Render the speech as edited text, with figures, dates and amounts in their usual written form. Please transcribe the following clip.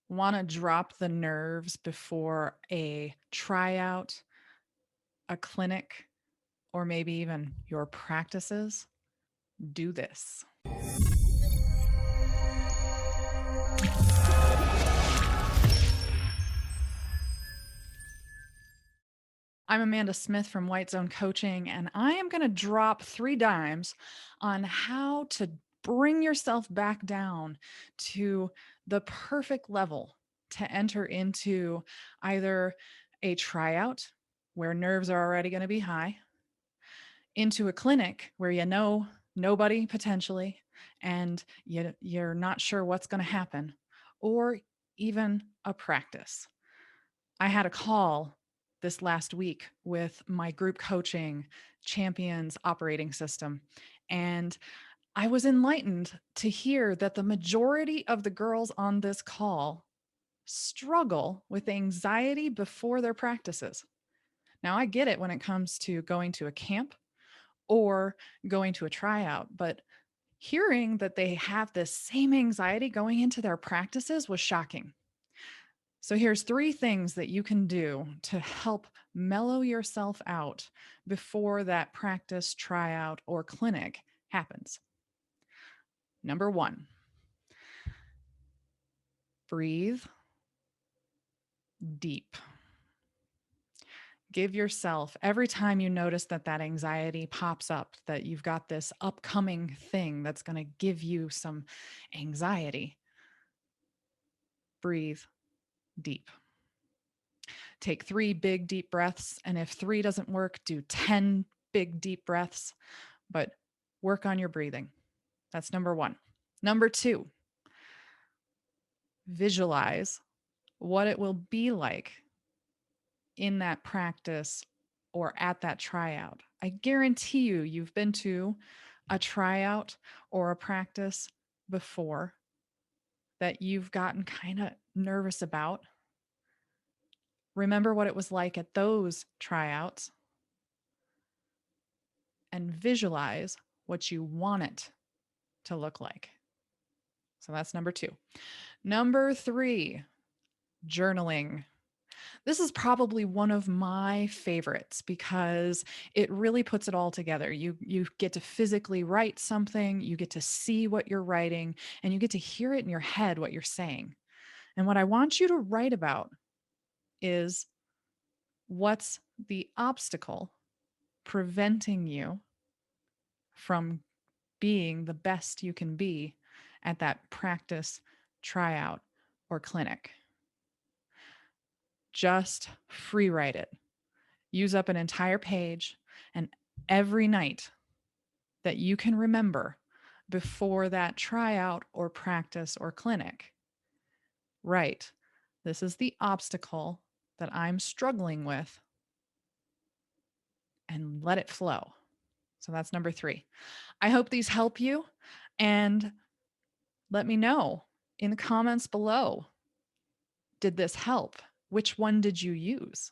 Want to drop the nerves before a tryout, a clinic, or maybe even your practices? Do this. I'm Amanda Smith from White Zone Coaching, and I am going to drop 3 dimes on how to bring yourself back down to the perfect level to enter into either a tryout where nerves are already going to be high, into a clinic where you know nobody potentially, and you're not sure what's going to happen, or even a practice. I had a call this last week with my group coaching champions operating system. And I was enlightened to hear that the majority of the girls on this call struggle with anxiety before their practices. Now, I get it when it comes to going to a camp or going to a tryout, but hearing that they have this same anxiety going into their practices was shocking. So here's 3 things that you can do to help mellow yourself out before that practice, tryout, or clinic happens. Number 1, breathe deep. Give yourself, every time you notice that that anxiety pops up, that you've got this upcoming thing that's going to give you some anxiety, breathe deep. Take 3 big, deep breaths. And if 3 doesn't work, do 10 big, deep breaths, but work on your breathing. That's number 1. Number 2, visualize what it will be like in that practice or at that tryout. I guarantee you've been to a tryout or a practice before that you've gotten kind of nervous about. Remember what it was like at those tryouts and visualize what you want it to look like. So that's number 2. Number 3, journaling. This is probably one of my favorites because it really puts it all together. You get to physically write something, you get to see what you're writing, and you get to hear it in your head what you're saying. And what I want you to write about is what's the obstacle preventing you from being the best you can be at that practice, tryout, or clinic. Just free write it. Use up an entire page, and every night that you can remember before that tryout or practice or clinic, write, this is the obstacle that I'm struggling with, and let it flow. So that's number 3. I hope these help you, and let me know in the comments below. Did this help? Which one did you use?